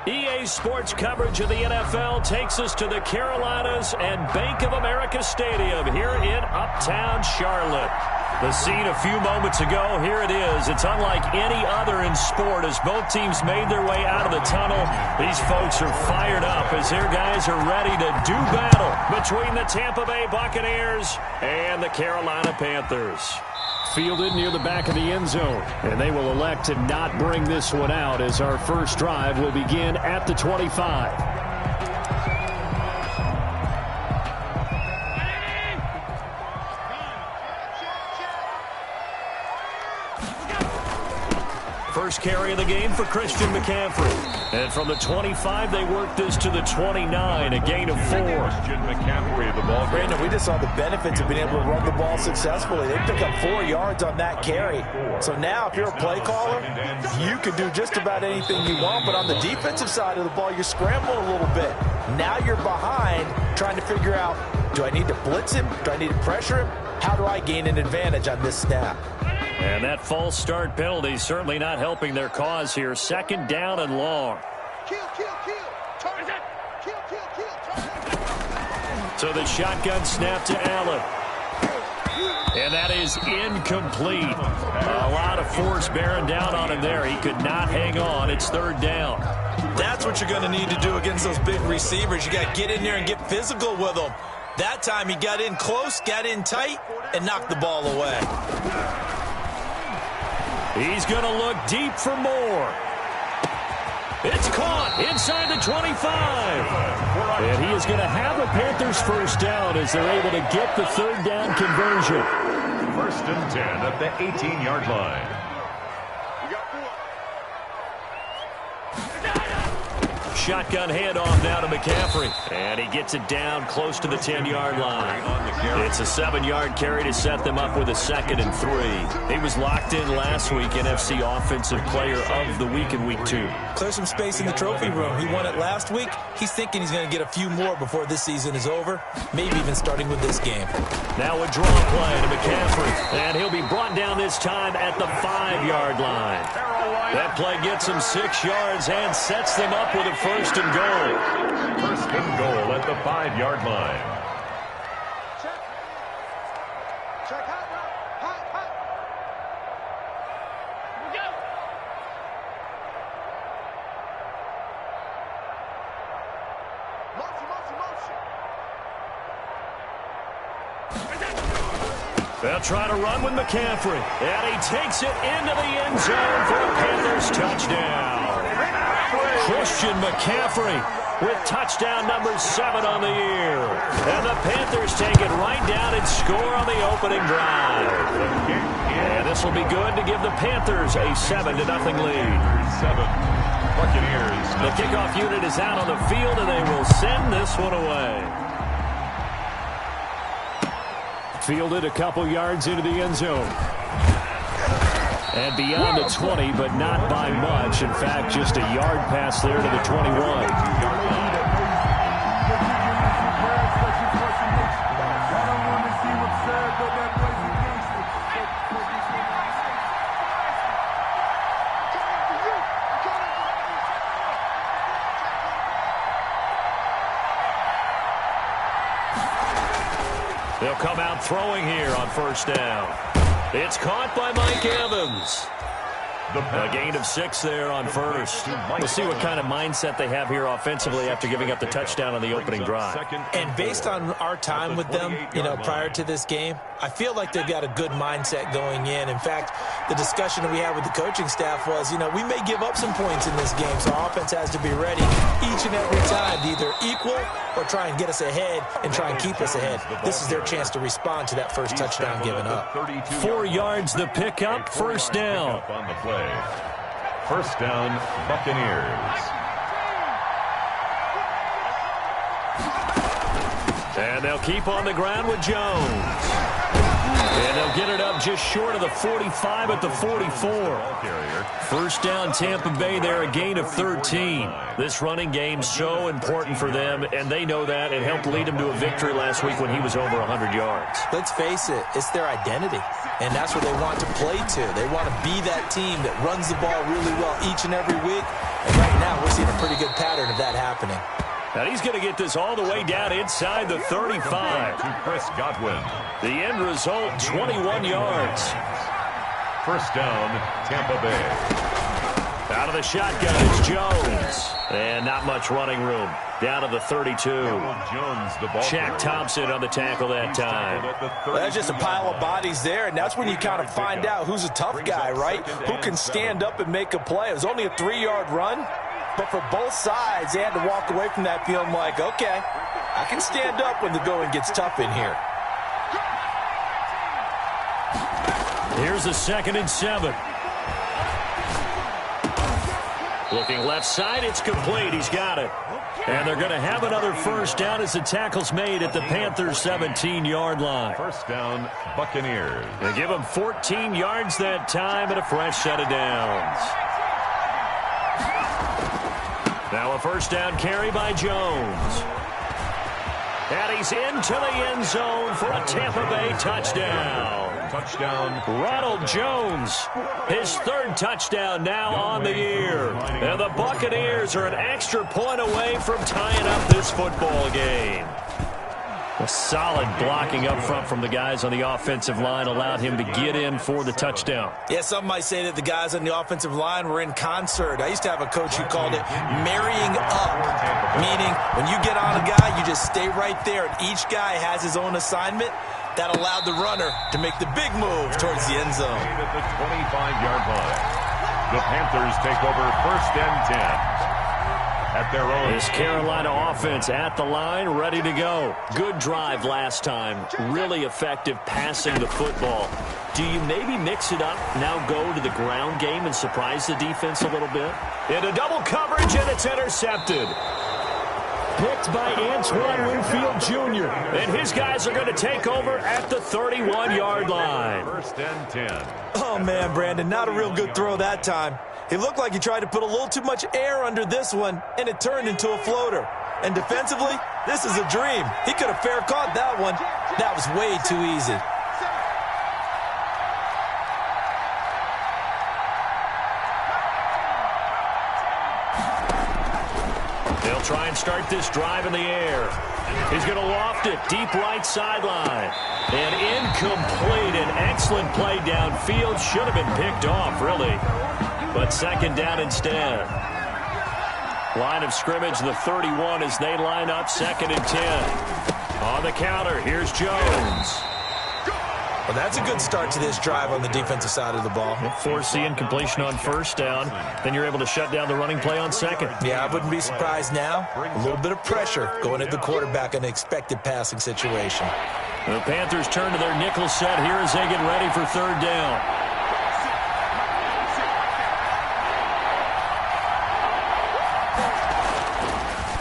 EA Sports coverage of the NFL takes us to the Carolinas and Bank of America Stadium here in Uptown Charlotte. The scene a few moments ago, here it is. It's unlike any other in sport as both teams made their way out of the tunnel. These folks are fired up as their guys are ready to do battle between the Tampa Bay Buccaneers and the Carolina Panthers. Fielded near the back of the end zone, and they will elect to not bring this one out as our first drive will begin at the 25. First carry of the game for Christian McCaffrey. And from the 25, they work this to the 29, a gain of 4. Christian McCaffrey, the ball. Brandon, we just saw the benefits of being able to run the ball successfully. They pick up 4 yards on that carry. So now if you're a play caller, you can do just about anything you want. But on the defensive side of the ball, you're scrambling a little bit. Now you're behind trying to figure out, do I need to blitz him? Do I need to pressure him? How do I gain an advantage on this snap? And that false start penalty certainly not helping their cause here. Second down and long. So the shotgun snap to Allen. And that is incomplete. A lot of force bearing down on him there. He could not hang on. It's third down. That's what you're going to need to do against those big receivers. You got to get in there and get physical with them. That time he got in close, got in tight, and knocked the ball away. He's going to look deep for more. It's caught inside the 25. And he is going to have a Panthers first down as they're able to get the third down conversion. First and 10 at the 18-yard line. Shotgun handoff now to McCaffrey. And he gets it down close to the 10-yard line. It's a 7-yard carry to set them up with a 2nd and 3. He was locked in last week, NFC Offensive Player of the Week in Week 2. Clear some space in the trophy room. He won it last week. He's thinking he's going to get a few more before this season is over, maybe even starting with this game. Now a draw play to McCaffrey. And he'll be brought down this time at the 5-yard line. That play gets him 6 yards and sets them up with a first and goal. First and goal at the 5-yard line. They'll try to run with McCaffrey. And he takes it into the end zone for a Panthers touchdown. Christian McCaffrey with touchdown number 7 on the year. And the Panthers take it right down and score on the opening drive. And this will be good to give the Panthers a 7-0 lead. Buccaneers. The kickoff unit is out on the field, and they will send this one away. Fielded a couple yards into the end zone. And beyond the 20, but not by much. In fact, just a yard pass there to the 21. They'll come out throwing here on first down. It's caught by Mike Evans. A gain of 6 there on first. We'll see what kind of mindset they have here offensively after giving up the touchdown on the opening drive. And based on our time with them, prior to this game, I feel like they've got a good mindset going in. In fact, the discussion that we had with the coaching staff was, we may give up some points in this game, so our offense has to be ready each and every time to either equal or try and get us ahead and try and keep us ahead. This is their chance to respond to that first touchdown given up. 4 yards the pickup, first down. First down, Buccaneers. And they'll keep on the ground with Jones. And they'll get it up just short of the 45 at the 44. First down, Tampa Bay there, a gain of 13. This running game so important for them, and they know that. It helped lead them to a victory last week when he was over 100 yards. Let's face it, it's their identity, and that's what they want to play to. They want to be that team that runs the ball really well each and every week, and right now we're seeing a pretty good pattern of that happening. And he's going to get this all the way down inside the 35. To Chris Godwin. The end result, 21 yards. First down, Tampa Bay. Out of the shotgun, it's Jones. And not much running room. Down to the 32. Shaq Thompson on the tackle that time. Well, that's just a pile of bodies there, and that's when you kind of find out who's a tough guy, right? Who can stand up and make a play. It was only a 3-yard run. But for both sides, they had to walk away from that feeling like, okay, I can stand up when the going gets tough in here. Here's a 2nd and 7. Looking left side, it's complete. He's got it. And they're going to have another first down as the tackle's made at the Panthers' 17-yard line. First down, Buccaneers. They give them 14 yards that time and a fresh set of downs. Now a first down carry by Jones. And he's into the end zone for a Tampa Bay touchdown. Touchdown, Ronald Jones, his 3rd touchdown now on the year. And the Buccaneers are an extra point away from tying up this football game. A solid blocking up front from the guys on the offensive line allowed him to get in for the touchdown. Yeah, some might say that the guys on the offensive line were in concert. I used to have a coach who called it marrying up, meaning when you get on a guy, you just stay right there, and each guy has his own assignment. That allowed the runner to make the big move towards the end zone. At the 25-yard line. The Panthers take over 1st and 10. At their own. This Carolina offense at the line, ready to go. Good drive last time. Really effective passing the football. Do you maybe mix it up, now go to the ground game and surprise the defense a little bit? Into double coverage, and it's intercepted. Picked by Antoine Winfield Jr. And his guys are going to take over at the 31-yard line. 1st and 10. Oh, man, Brandon, not a real good throw that time. It looked like he tried to put a little too much air under this one, and it turned into a floater. And defensively, this is a dream. He could have fair caught that one. That was way too easy. They'll try and start this drive in the air. He's going to loft it deep right sideline. And incomplete. An excellent play downfield. Should have been picked off, really. But 2nd down instead. Line of scrimmage, the 31 as they line up 2nd and 10. On the counter, here's Jones. Well, that's a good start to this drive on the defensive side of the ball. Forcing incompletion on 1st down. Then you're able to shut down the running play on 2nd. Yeah, I wouldn't be surprised now. A little bit of pressure going at the quarterback in an expected passing situation. The Panthers turn to their nickel set here as they get ready for 3rd down.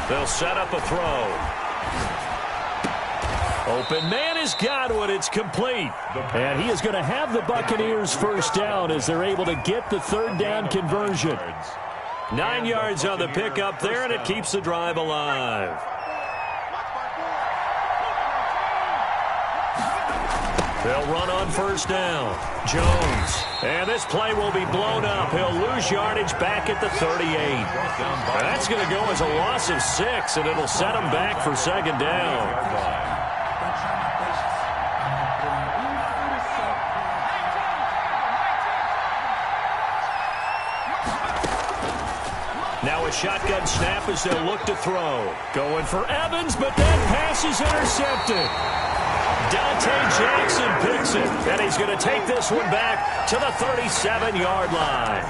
They'll set up a throw. Open man is Godwin. It's complete. And he is going to have the Buccaneers first down as they're able to get the 3rd down conversion. 9 yards on the pickup there, and it keeps the drive alive. They'll run on 1st down. Jones. And this play will be blown up. He'll lose yardage back at the 38. That's going to go as a loss of 6, and it'll set him back for 2nd down. Now a shotgun snap as they'll look to throw. Going for Evans, but that pass is intercepted. Dante Jackson picks it, and he's going to take this one back to the 37-yard line.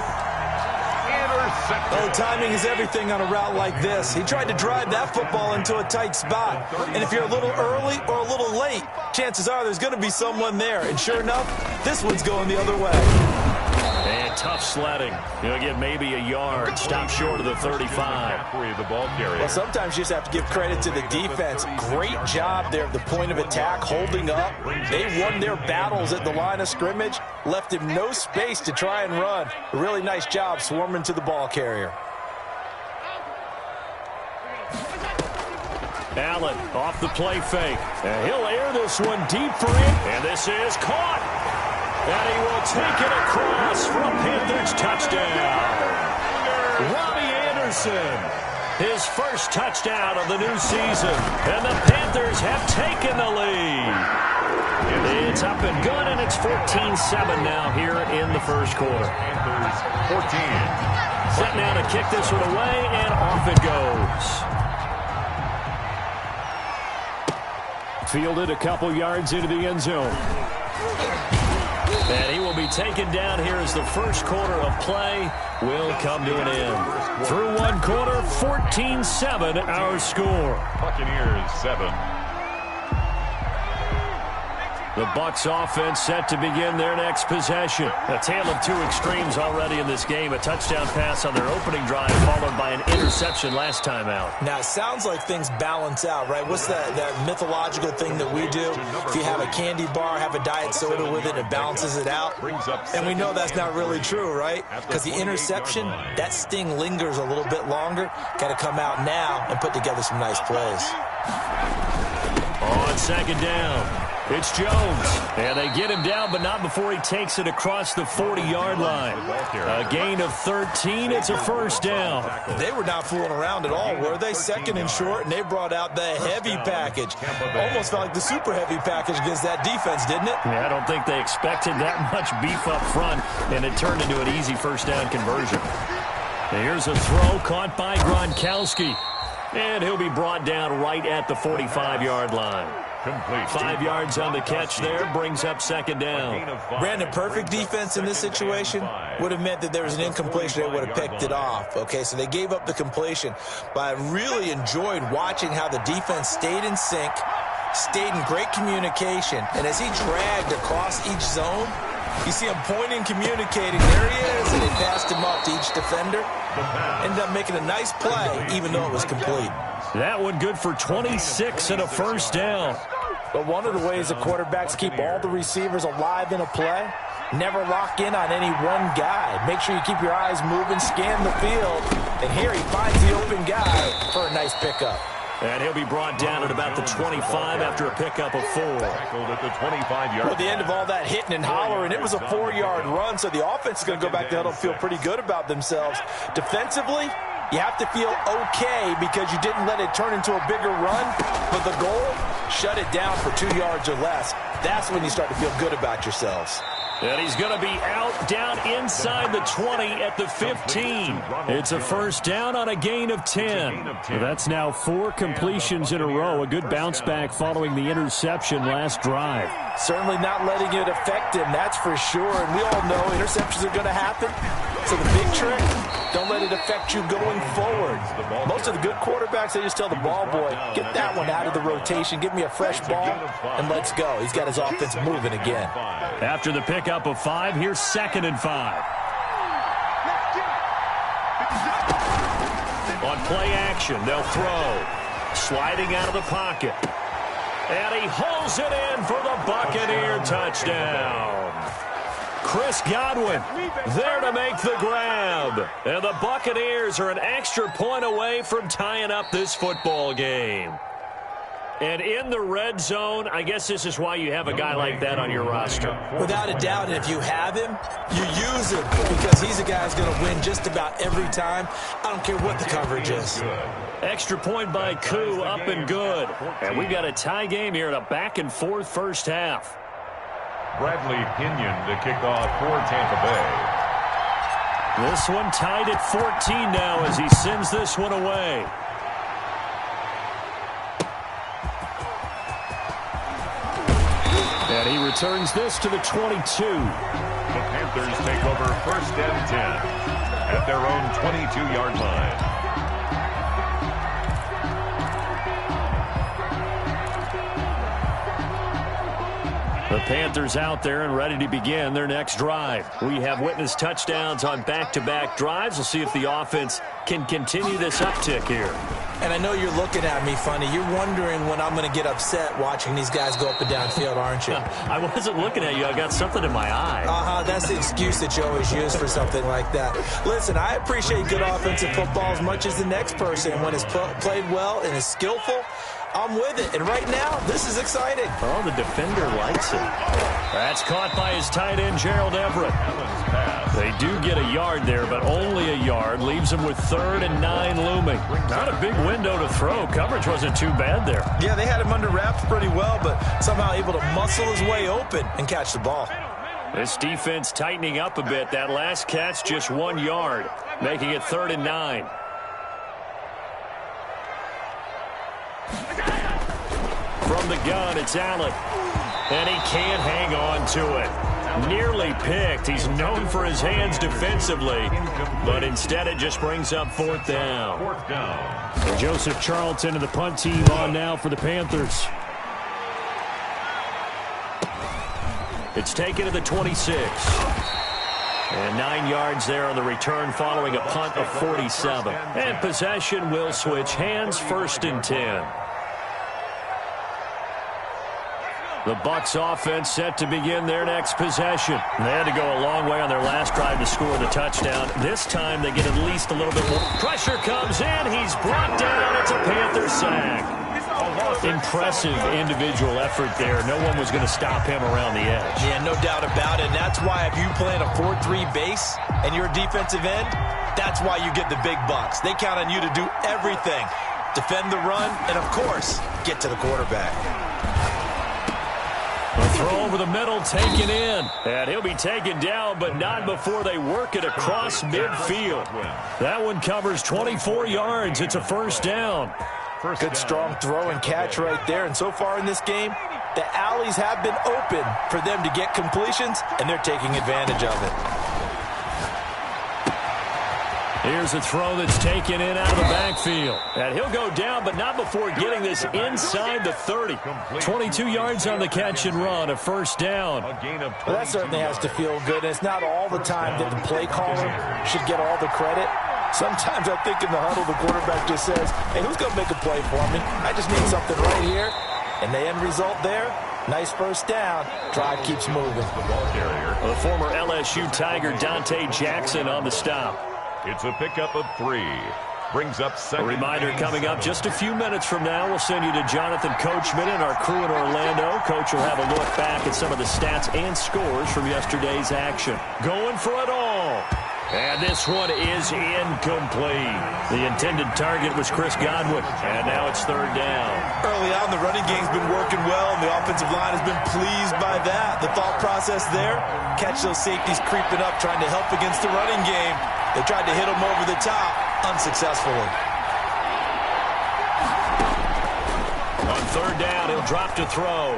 Oh, timing is everything on a route like this. He tried to drive that football into a tight spot. And if you're a little early or a little late, chances are there's going to be someone there. And sure enough, this one's going the other way. And tough sledding. He'll get maybe a yard. Stop short of the 35. Well, sometimes you just have to give credit to the defense. Great job there at the point of attack, holding up. They won their battles at the line of scrimmage, left him no space to try and run. A really nice job swarming to the ball carrier. Allen off the play fake. And he'll air this one deep for him. And this is caught. And he will take it across for a Panthers touchdown. Robbie Anderson, his first touchdown of the new season. And the Panthers have taken the lead. It's up and good, and it's 14-7 now here in the first quarter. Panthers 14. Set now to kick this one away, and off it goes. Fielded a couple yards into the end zone. And he will be taken down here as the first quarter of play will come to an end. Through one quarter, 14-7 our score. Buccaneers 7. The Bucs offense set to begin their next possession. A tale of two extremes already in this game. A touchdown pass on their opening drive followed by an interception last time out. Now, it sounds like things balance out, right? What's that mythological thing that we do? If you have a candy bar, have a diet soda with it, it balances it out. And we know that's not really true, right? Because the interception, that sting lingers a little bit longer. Got to come out now and put together some nice plays. On second down, it's Jones. And they get him down, but not before he takes it across the 40-yard line. A gain of 13. It's a first down. They were not fooling around at all, were they? Second and short, and they brought out the heavy package. Almost felt like the super heavy package against that defense, didn't it? Yeah, I don't think they expected that much beef up front, and it turned into an easy first down conversion. Here's a throw caught by Gronkowski. And he'll be brought down right at the 45-yard line. Complete. 5 yards on the catch there, brings up second down. Brandon, perfect defense in this situation would have meant that there was an incompletion that would have picked it off. Okay, so they gave up the completion. But I really enjoyed watching how the defense stayed in sync, stayed in great communication. And as he dragged across each zone, you see him pointing, communicating. There he is, and he passed him off to each defender. Ended up making a nice play, even though it was complete. That one good for 26 and a first down. But one of the ways the quarterbacks keep all the receivers alive in a play, never lock in on any one guy. Make sure you keep your eyes moving, scan the field. And here he finds the open guy for a nice pickup. And he'll be brought down at about the 25 after a pickup of 4. Tackled at the 25-yard. At the end of all that hitting and hollering, it was a 4-yard run, so the offense is going to go back to huddle and feel pretty good about themselves. Defensively, you have to feel okay because you didn't let it turn into a bigger run. But the goal, shut it down for 2 yards or less. That's when you start to feel good about yourselves. And he's going to be out down inside the 20 at the 15. It's a first down on a gain of 10. That's now 4 completions in a row. A good bounce back following the interception last drive. Certainly not letting it affect him, that's for sure. And we all know interceptions are going to happen. So the big trick, don't let it affect you going forward. Most of the good quarterbacks, they just tell the ball boy, get that one out of the rotation, give me a fresh ball, and let's go. He's got his offense moving again. After the pickup of 5, here's 2nd and 5. On play action, they'll throw. Sliding out of the pocket. And he holds it in for the Buccaneer touchdown. Chris Godwin there to make the grab. And the Buccaneers are an extra point away from tying up this football game. And in the red zone, I guess this is why you have a guy like that on your roster. Without a doubt, and if you have him, you use him because he's a guy who's going to win just about every time. I don't care what the coverage is. Extra point by Koo, up and good. And we've got a tie game here in a back-and-forth first half. Bradley Pinion to kick off for Tampa Bay. This one tied at 14 now as he sends this one away. And he returns this to the 22. The Panthers take over 1st and 10 at their own 22-yard line. The Panthers out there and ready to begin their next drive. We have witnessed touchdowns on back-to-back drives. We'll see if the offense can continue this uptick here. And I know you're looking at me funny. You're wondering when I'm going to get upset watching these guys go up and down field, aren't you? I wasn't looking at you. I got something in my eye. That's the excuse that you always use for something like that. Listen, I appreciate good offensive football as much as the next person. And when it's played well and is skillful, I'm with it. And right now, this is exciting. Oh, the defender likes it. That's caught by his tight end, Gerald Everett. They do get a yard there, but only a yard. Leaves him with 3rd and 9 looming. Not a big window to throw. Coverage wasn't too bad there. Yeah, they had him under wraps pretty well, but somehow able to muscle his way open and catch the ball. This defense tightening up a bit. That last catch, just 1 yard, making it 3rd and 9. From the gun, it's Allen. And he can't hang on to it. Nearly picked. He's known for his hands defensively, but instead it just brings up 4th down. And Joseph Charlton and the punt team on now for the Panthers. It's taken to the 26. And 9 yards there on the return following a punt of 47. And possession will switch hands, 1st and 10. The Bucs offense set to begin their next possession. They had to go a long way on their last drive to score the touchdown. This time they get at least a little bit more. Pressure comes in. He's brought down. It's a Panther sack. Impressive individual effort there. No one was going to stop him around the edge. Yeah, no doubt about it. And that's why if you play in a 4-3 base and you're a defensive end, that's why you get the big bucks. They count on you to do everything. Defend the run and, of course, get to the quarterback. A throw over the middle, taken in. And he'll be taken down, but not before they work it across midfield. That one covers 24 yards. It's a 1st down. Good strong throw and catch right there. And so far in this game, the alleys have been open for them to get completions, and they're taking advantage of it. Here's a throw that's taken in out of the backfield. And he'll go down, but not before getting this inside the 30. 22 yards on the catch and run, a 1st down. Well, that certainly has to feel good. And it's not all the time that the play caller should get all the credit. Sometimes I think in the huddle, the quarterback just says, hey, who's going to make a play for me? I just need something right here. And the end result there, nice 1st down. Drive keeps moving. The former LSU Tiger Dante Jackson on the stop. It's a pickup of 3. Brings up 2nd. A reminder coming up just a few minutes from now. We'll send you to Jonathan Coachman and our crew in Orlando. Coach will have a look back at some of the stats and scores from yesterday's action. Going for it all. And this one is incomplete. The intended target was Chris Godwin. And now it's 3rd down. Early on, the running game's been working well, and the offensive line has been pleased by that. The thought process there, catch those safeties creeping up, trying to help against the running game. They tried to hit him over the top, unsuccessfully. On 3rd down, he'll drop to throw.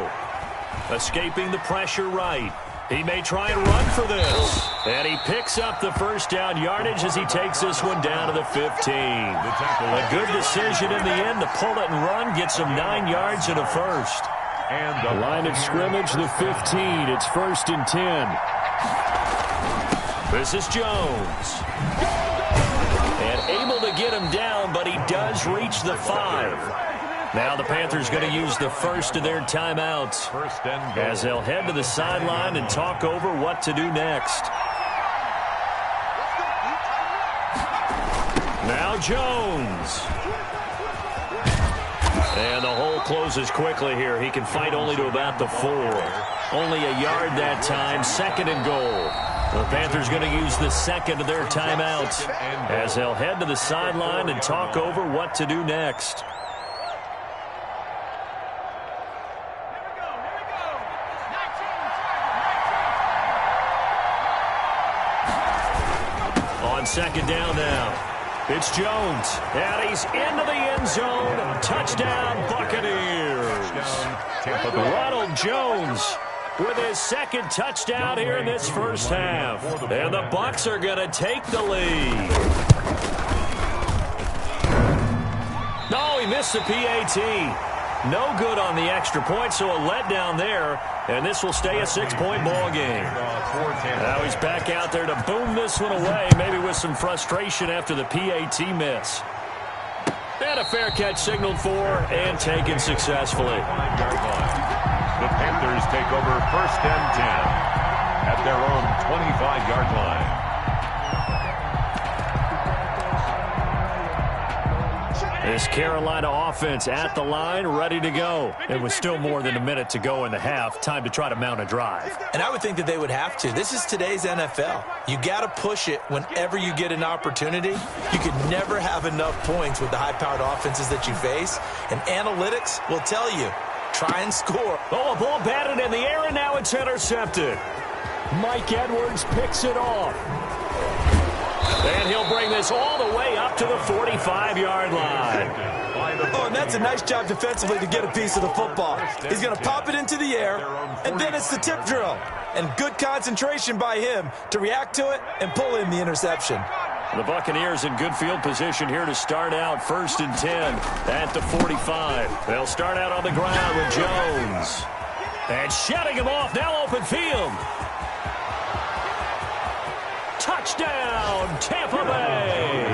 Escaping the pressure right. He may try and run for this. And he picks up the 1st down yardage as he takes this one down to the 15. A good decision in the end to pull it and run. Gets him 9 yards and a 1st. And the line of scrimmage, the 15. It's 1st and 10. This is Jones. And able to get him down, but he does reach the 5. Now the Panthers going to use the 1st of their timeouts as they'll head to the sideline and talk over what to do next. Now Jones. And the hole closes quickly here. He can fight only to about the 4. Only a yard that time, 2nd and goal. The Panthers going to use the 2nd of their timeouts as they'll head to the sideline and talk over what to do next. On 2nd down now. It's Jones. And he's into the end zone. Touchdown, Buccaneers. Ronald Jones with his 2nd touchdown here in this 1st half. And the Bucs are going to take the lead. No, he missed the PAT. No good on the extra point, so a letdown there. And this will stay a 6-point ball game. Now he's back out there to boom this one away, maybe with some frustration after the PAT miss. And a fair catch signaled for and taken successfully. The Panthers take over 1st and 10 at their own 25-yard line. This Carolina offense at the line, ready to go. It was still more than a minute to go in the half. Time to try to mount a drive. And I would think that they would have to. This is today's NFL. You got to push it whenever you get an opportunity. You can never have enough points with the high-powered offenses that you face. And analytics will tell you, try and score. Oh, a ball batted in the air, and now it's intercepted. Mike Edwards picks it off. And he'll bring this all the way up to the 45-yard line. Oh, and that's a nice job defensively to get a piece of the football. He's going to pop it into the air, and then it's the tip drill. And good concentration by him to react to it and pull in the interception. The Buccaneers in good field position here to start out 1st and 10 at the 45. They'll start out on the ground with Jones. And shutting him off, now open field. Touchdown, Tampa Bay.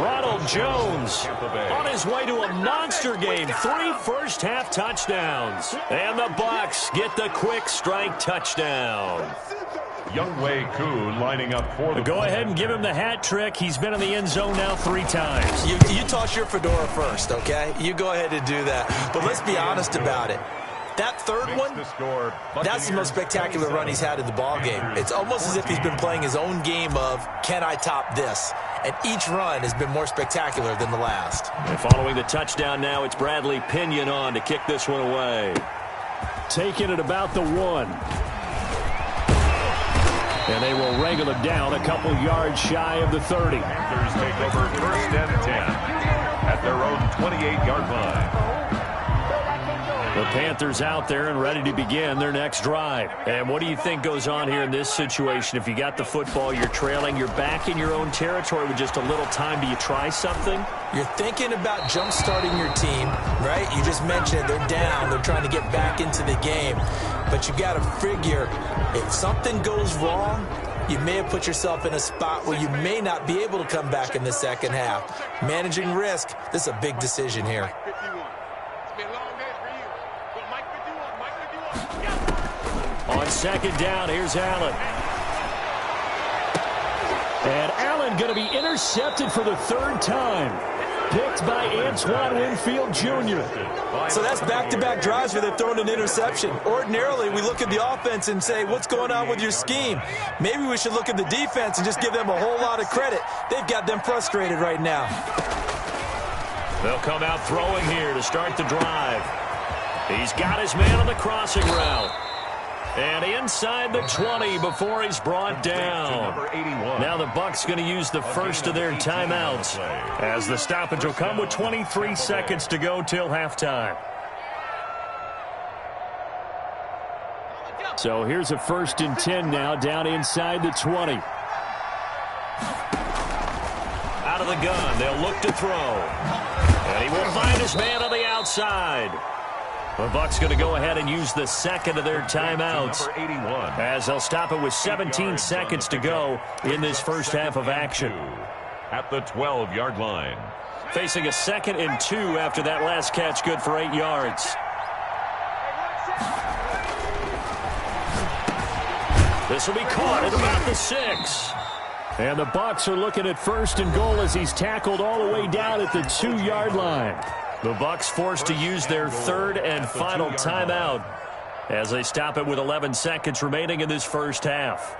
Ronald Jones on his way to a monster game. 3 first-half touchdowns. And the Bucs get the quick strike touchdown. Younghoe Koo lining up for the Go ahead and give him the hat trick. He's been in the end zone now 3 times. You toss your fedora first, okay? You go ahead and do that. But let's be honest about it. That third one, that's the most spectacular run he's had in the ballgame. It's almost as if he's been playing his own game of, can I top this? And each run has been more spectacular than the last. And following the touchdown now, it's Bradley Pinion on to kick this one away. Taking it about the 1. And they will wrangle him down a couple yards shy of the 30. Panthers take over 1st and 10 at their own 28-yard line. The Panthers out there and ready to begin their next drive. And what do you think goes on here in this situation? If you got the football, you're trailing, you're back in your own territory with just a little time. Do you try something? You're thinking about jump-starting your team, right? You just mentioned they're down. They're trying to get back into the game. But you got to figure if something goes wrong, you may have put yourself in a spot where you may not be able to come back in the second half. Managing risk, this is a big decision here. On 2nd down, here's Allen. And Allen going to be intercepted for the 3rd time. Picked by Antoine Winfield Jr. So that's back-to-back drives where they've thrown an interception. Ordinarily, we look at the offense and say, what's going on with your scheme? Maybe we should look at the defense and just give them a whole lot of credit. They've got them frustrated right now. They'll come out throwing here to start the drive. He's got his man on the crossing route. And inside the 20 before he's brought down. Now the Bucs going to use the first of their timeouts as the stoppage will come with 23 seconds to go till halftime. So here's a 1st and 10 now down inside the 20. Out of the gun, they'll look to throw. And he will find his man on the outside. The Bucs going to go ahead and use the 2nd of their timeouts as they'll stop it with 17 seconds to go in this first half of action. At the 12-yard line. Facing a 2nd and 2 after that last catch, good for 8 yards. This will be caught at about the 6. And the Bucs are looking at 1st and goal as he's tackled all the way down at the 2-yard line. The Bucs forced to use their 3rd and final timeout as they stop it with 11 seconds remaining in this first half.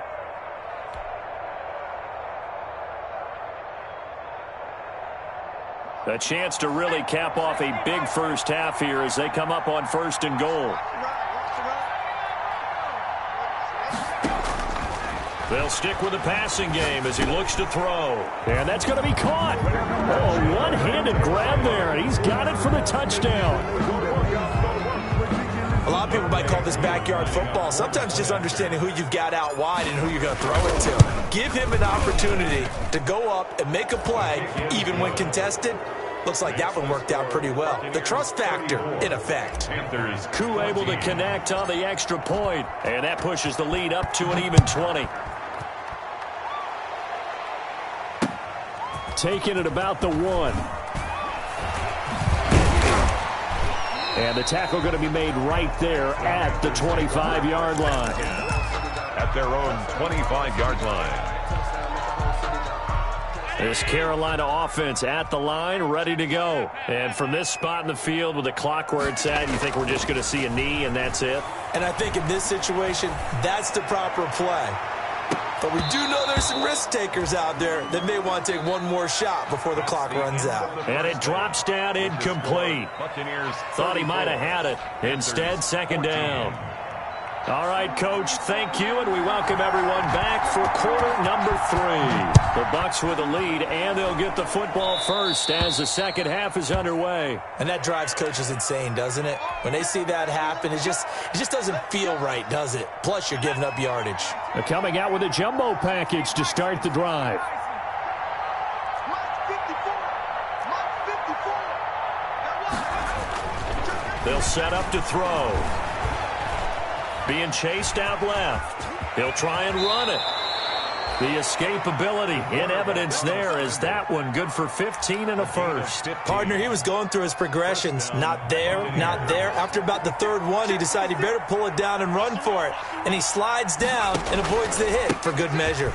A chance to really cap off a big first half here as they come up on 1st and goal. They'll stick with the passing game as he looks to throw. And that's going to be caught. Oh, one-handed grab there, and he's got it for the touchdown. A lot of people might call this backyard football. Sometimes just understanding who you've got out wide and who you're going to throw it to. Give him an opportunity to go up and make a play, even when contested. Looks like that one worked out pretty well. The trust factor in effect. Panthers Koo able to connect on the extra point, and that pushes the lead up to an even 20. Taking it about the 1. And the tackle going to be made right there at the 25-yard line. at their own 25-yard line. This Carolina offense at the line, ready to go. And from this spot in the field with the clock where it's at, you think we're just going to see a knee and that's it? And I think in this situation, that's the proper play. But we do know there's some risk takers out there that may want to take one more shot before the clock runs out. And it drops down incomplete. Buccaneers Thought he might have had it. Instead, second down. All right, Coach, thank you, and we welcome everyone back for quarter number 3. The Bucs with a lead, and they'll get the football first as the second half is underway. And that drives coaches insane, doesn't it? When they see that happen, it just doesn't feel right, does it? Plus, you're giving up yardage. They're coming out with a jumbo package to start the drive. They'll set up to throw. Being chased out left. He'll try and run it. The escapability in evidence there is that one good for 15 and a first. Partner, he was going through his progressions. Not there, not there. After about the third one, he decided he better pull it down and run for it. And he slides down and avoids the hit for good measure.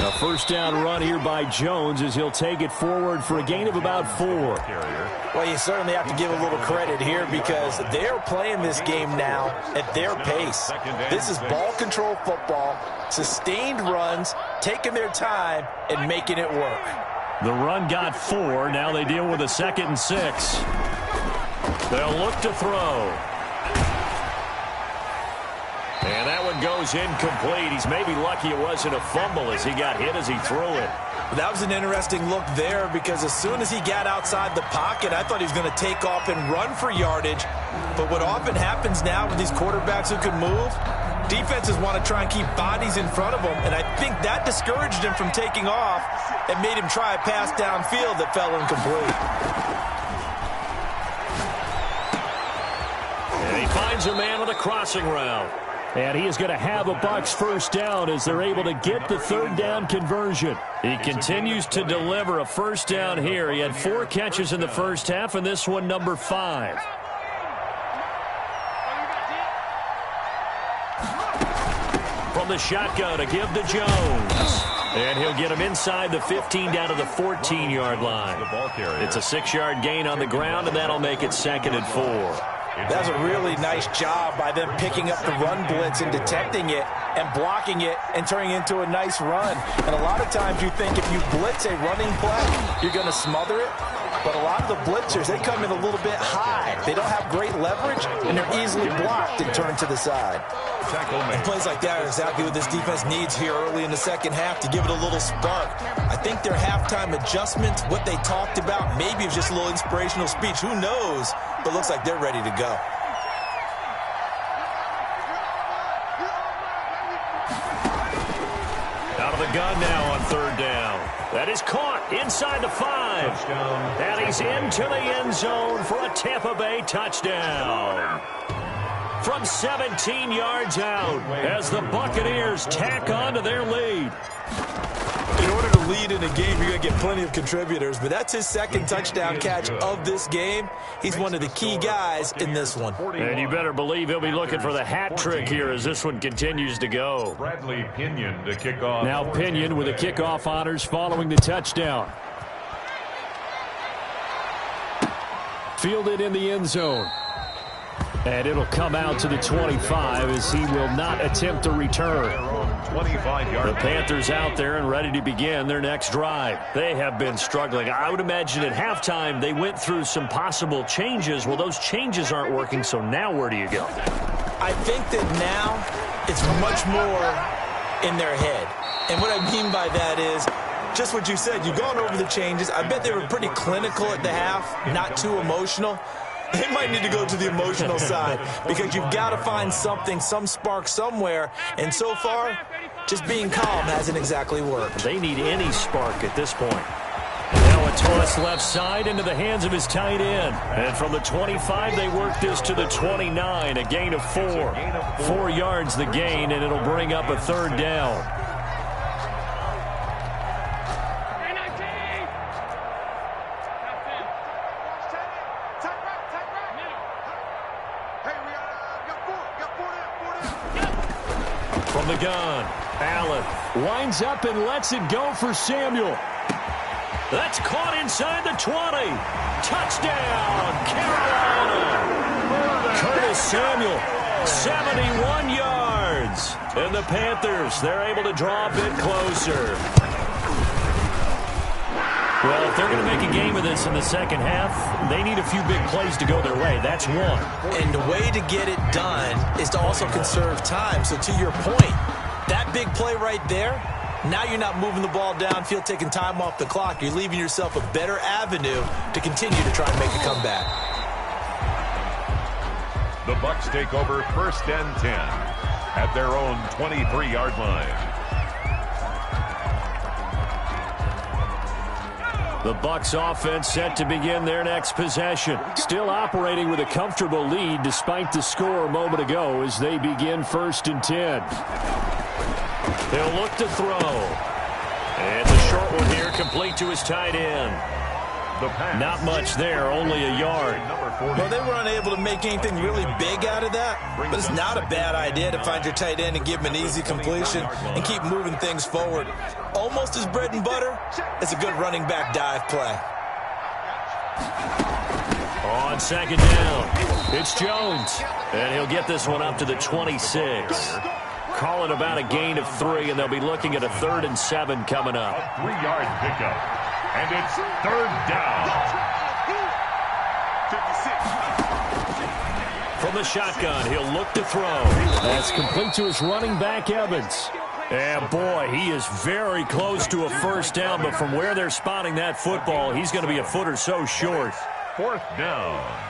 A first down run here by Jones as he'll take it forward for a gain of about 4. Well, you certainly have to give a little credit here because they're playing this game now at their pace. This is ball control football, sustained runs, taking their time and making it work. The run got 4. Now they deal with a 2nd and 6. They'll look to throw. And that one goes incomplete. He's maybe lucky it wasn't a fumble as he got hit as he threw it. That was an interesting look there because as soon as he got outside the pocket, I thought he was going to take off and run for yardage. But what often happens now with these quarterbacks who can move, defenses want to try and keep bodies in front of them. And I think that discouraged him from taking off and made him try a pass downfield that fell incomplete. And he finds a man on a crossing route. And he is going to have a Bucs first down as they're able to get the third down conversion. He continues to deliver a first down here. He had 4 catches in the first half, and this one number 5. From the shotgun to give to Jones. And he'll get him inside the 15 down to the 14-yard line. It's a 6-yard gain on the ground, and that'll make it 2nd and 4. That's a really nice job by them picking up the run blitz and detecting it and blocking it and turning it into a nice run. And a lot of times you think if you blitz a running play, you're going to smother it. But a lot of the blitzers, they come in a little bit high. They don't have great leverage, and they're easily blocked and turned to the side. And plays like that are exactly what this defense needs here early in the second half to give it a little spark. I think their halftime adjustments, what they talked about, maybe it was just a little inspirational speech. Who knows? But looks like they're ready to go. Out of the gun now on third down. That is caught inside the 5. And he's into the end zone for a Tampa Bay touchdown. From 17 yards out as the Buccaneers tack on to their lead. In order to lead in a game, you're going to get plenty of contributors, but that's his 2nd touchdown catch of this game. He's one of the key guys in this one. And you better believe he'll be looking for the hat trick here as this one continues to go. Bradley Pinion to kick off. Now Pinion with the kickoff honors following the touchdown. Fielded in the end zone. And it'll come out to the 25 as he will not attempt to return. The Panthers out there and ready to begin their next drive. They have been struggling. I would imagine at halftime they went through some possible changes. Well, those changes aren't working, so now where do you go? I think that now it's much more in their head. And what I mean by that is just what you said. You've gone over the changes. I bet they were pretty clinical at the half, not too emotional. They might need to go to the emotional side because you've got to find something, some spark somewhere. And so far, just being calm hasn't exactly worked. They need any spark at this point. They'll Now a toss left side into the hands of his tight end. And from the 25, they work this to the 29, a gain of 4. 4 yards the gain, and it'll bring up a third down. From the gun, Allen winds up and lets it go for Samuel. That's caught inside the 20. Touchdown, Carolina. Curtis Samuel, 71 yards. And the Panthers, they're able to draw a bit closer. Well, if they're going to make a game of this in the second half, they need a few big plays to go their way. That's one. And the way to get it done is to also conserve time. So to your point, that big play right there, now you're not moving the ball downfield, taking time off the clock. You're leaving yourself a better avenue to continue to try and make a comeback. The Bucs take over 1st and 10 at their own 23-yard line. The Bucs offense set to begin their next possession. Still operating with a comfortable lead despite the score a moment ago as they begin 1st and 10. They'll look to throw. And the short one here complete to his tight end. Not much there, only a yard. Well, they were unable to make anything really big out of that, but it's not a bad idea to find your tight end and give him an easy completion and keep moving things forward. Almost his bread and butter. It's a good running back dive play. On 2nd down, it's Jones, and he'll get this one up to the 26. Call it about a gain of 3, and they'll be looking at a 3rd and 7 coming up. A 3-yard pickup, and it's 3rd down. From the shotgun, he'll look to throw. That's complete to his running back, Evans. And boy, he is very close to a 1st down, but from where they're spotting that football, he's going to be a foot or so short. 4th down.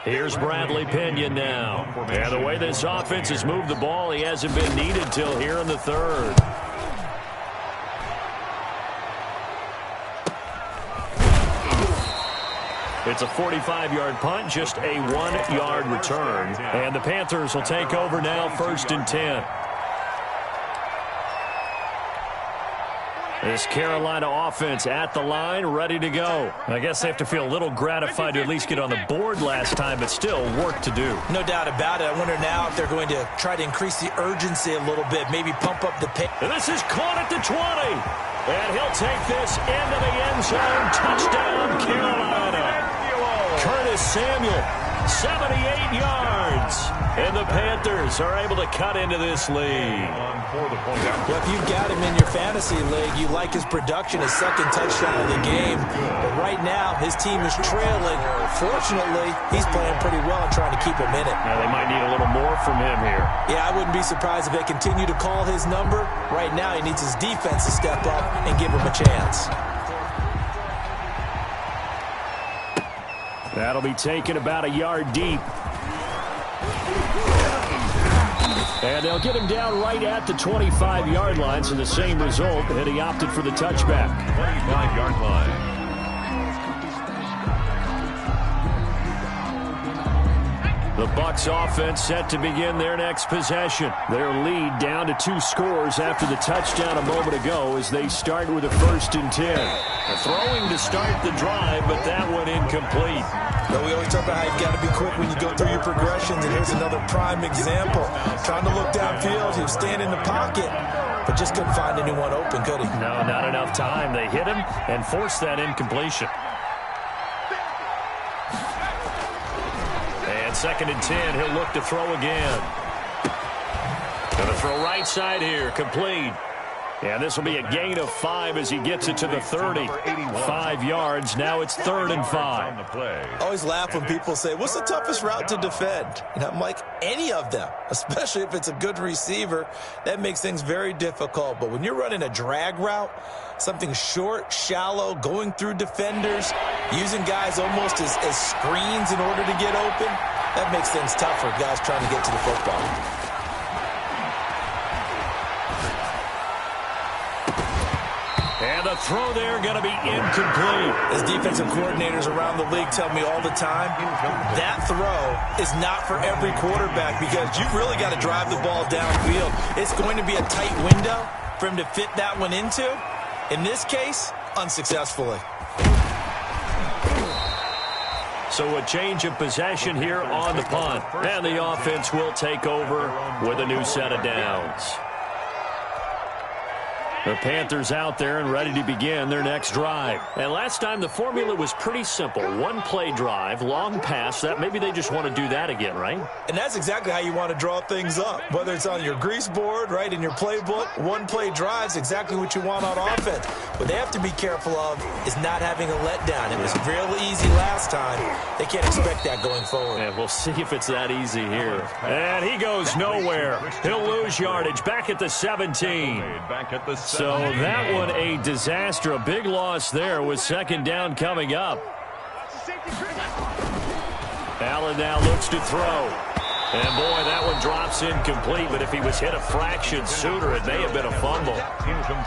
Here's Bradley Pinion now. And the way this offense has moved the ball, he hasn't been needed till here in the 3rd. It's a 45-yard punt, just a 1-yard return. And the Panthers will take over now, 1st and 10. This Carolina offense at the line, ready to go. I guess they have to feel a little gratified to at least get on the board last time, but still work to do. No doubt about it. I wonder now if they're going to try to increase the urgency a little bit, maybe pump up the pace. And this is caught at the 20. And he'll take this into the end zone. Touchdown, Carolina. Curtis Samuel, 78 yards. And the Panthers are able to cut into this lead. Well, if you've got him in your fantasy league, you like his production, his 2nd touchdown of the game. But right now, his team is trailing. Fortunately, he's playing pretty well and trying to keep him in it. Now, they might need a little more from him here. Yeah, I wouldn't be surprised if they continue to call his number. Right now, he needs his defense to step up and give him a chance. That'll be taken about a yard deep. And they'll get him down right at the 25-yard line, so the same result, and he opted for the touchback. 25-yard line. The Bucs offense set to begin their next possession. Their lead down to 2 scores after the touchdown a moment ago as they start with a 1st and 10. Throwing to start the drive, but that one incomplete. But we always talk about how you've got to be quick when you go through your progressions, and here's another prime example. Trying to look downfield, he was standing in the pocket, but just couldn't find anyone open, could he? No, not enough time. They hit him and forced that incompletion. And 2nd and 10, he'll look to throw again. Going to throw right side here, complete. And this will be a gain of 5 as he gets it to the 30. 5 yards. Now it's 3rd and 5. I always laugh when people say, what's the toughest route to defend? And I'm like, any of them, especially if it's a good receiver. That makes things very difficult. But when you're running a drag route, something short, shallow, going through defenders, using guys almost as screens in order to get open, that makes things tough for guys trying to get to the football. And the throw there going to be incomplete. As defensive coordinators around the league tell me all the time, that throw is not for every quarterback because you've really got to drive the ball downfield. It's going to be a tight window for him to fit that one into. In this case, unsuccessfully. So a change of possession here on the punt. And the offense will take over with a new set of downs. The Panthers out there and ready to begin their next drive. And last time the formula was pretty simple. One-play drive, long pass. That maybe they just want to do that again, right? And that's exactly how you want to draw things up. Whether it's on your grease board, right, in your playbook, one-play drive is exactly what you want on offense. What they have to be careful of is not having a letdown. It was real easy last time. They can't expect that going forward. And we'll see if it's that easy here. And he goes nowhere. He'll lose yardage back at the 17. So that one a disaster. A big loss there with second down coming up. Allen now looks to throw. And, boy, that one drops incomplete. But if he was hit a fraction sooner, it may have been a fumble.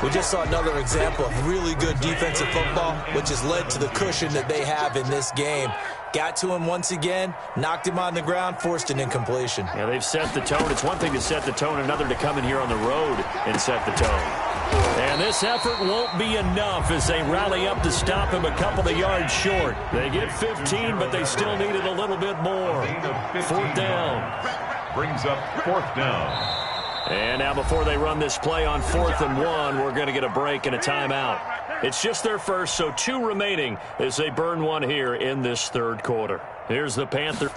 We just saw another example of really good defensive football, which has led to the cushion that they have in this game. Got to him once again, knocked him on the ground, forced an incompletion. Yeah, they've set the tone. It's one thing to set the tone, another to come in here on the road and set the tone. And this effort won't be enough as they rally up to stop him a couple of yards short. They get 15, but they still needed a little bit more. Fourth down. Brings up fourth down. And now before they run this play on 4th and 1, we're going to get a break and a timeout. It's just their first, so 2 remaining as they burn one here in this third quarter. Here's the Panther.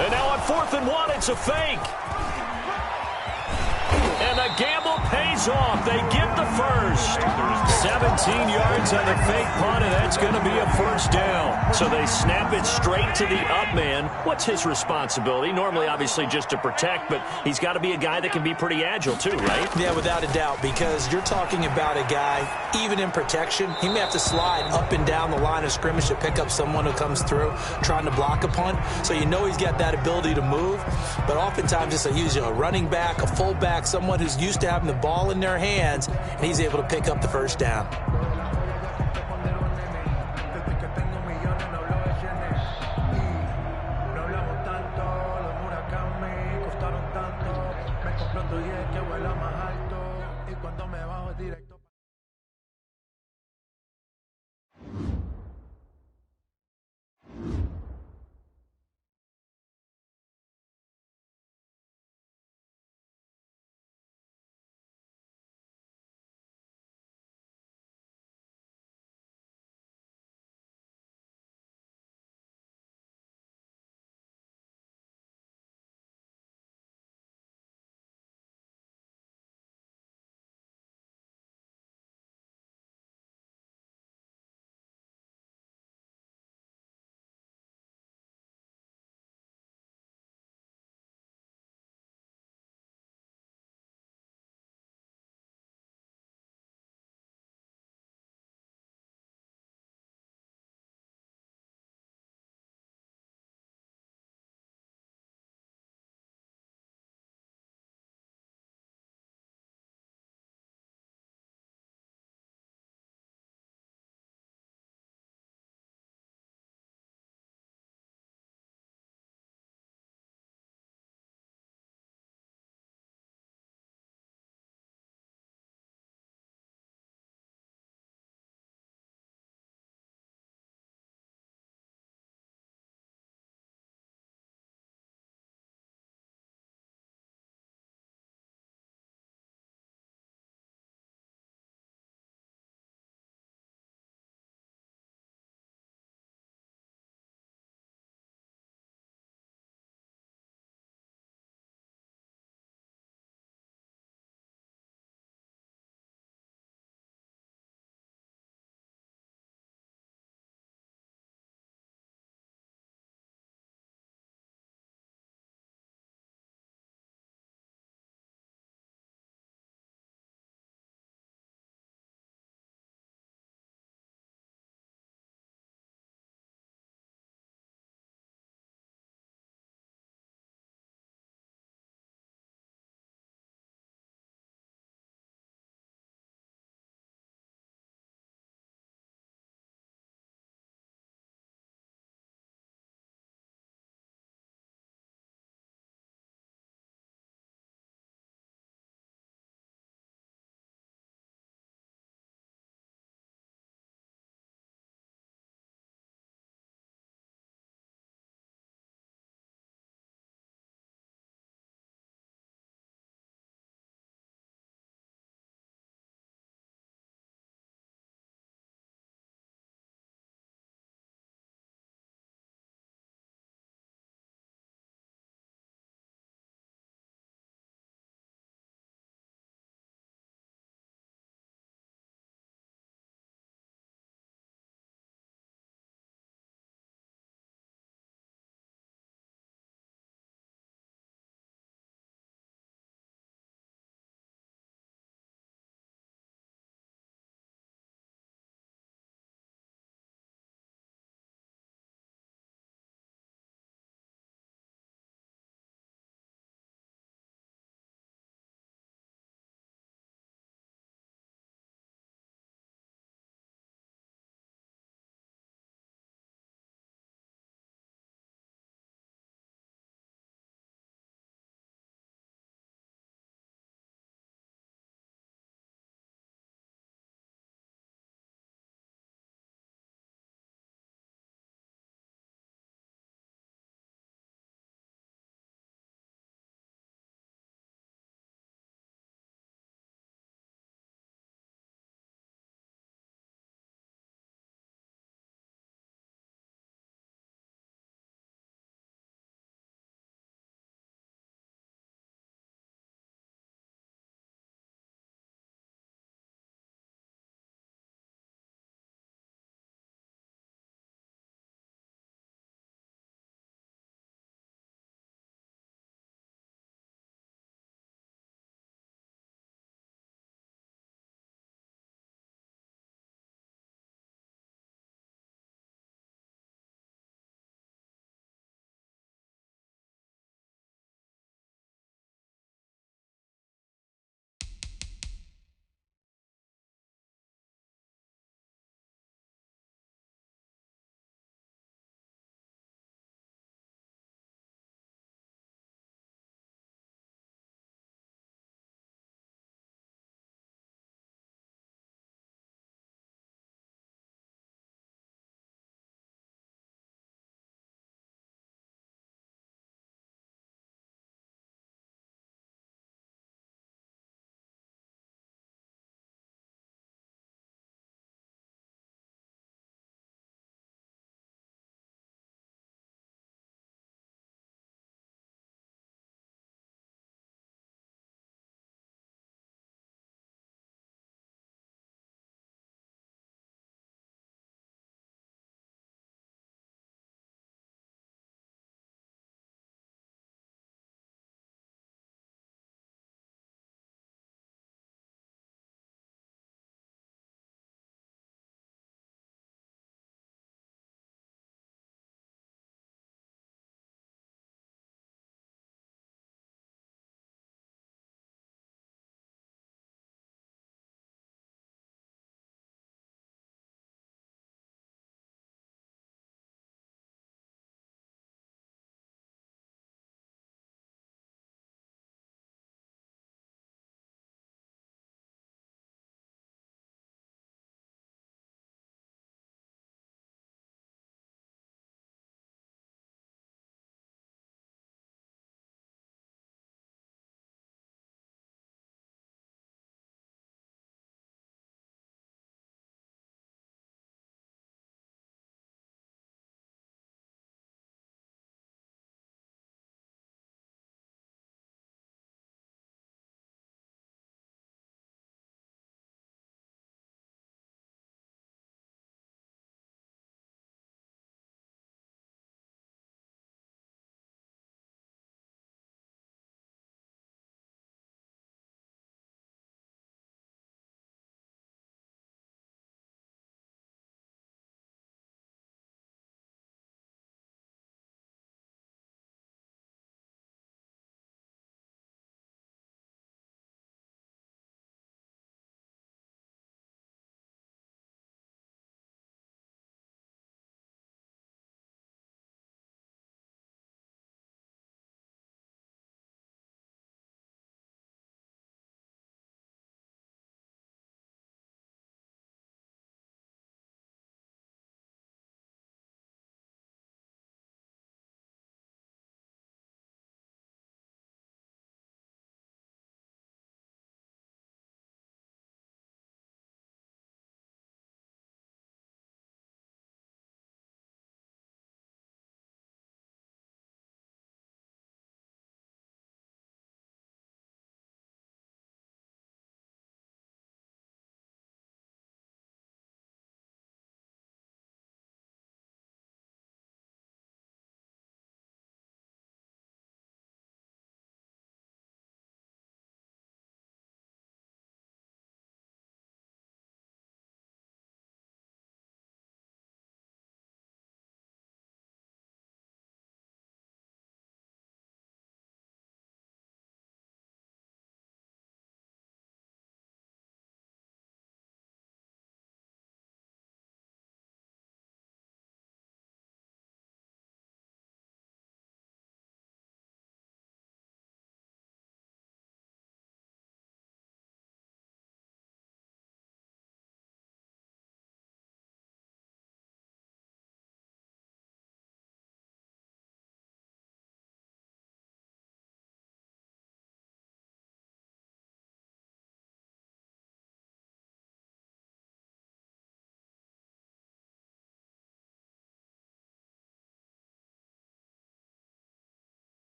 And now on 4th and 1, it's a fake. And the gamble pays off. They get the first. 17 yards on the fake punt, and that's going to be a first down. So they snap it straight to the up man. What's his responsibility? Normally, obviously, just to protect, but he's got to be a guy that can be pretty agile too, right? Yeah, without a doubt, because you're talking about a guy, even in protection, he may have to slide up and down the line of scrimmage to pick up someone who comes through trying to block a punt. So you know he's got that ability to move, but oftentimes it's usually a running back, a fullback, someone who's used to having the ball in their hands, and he's able to pick up the first down.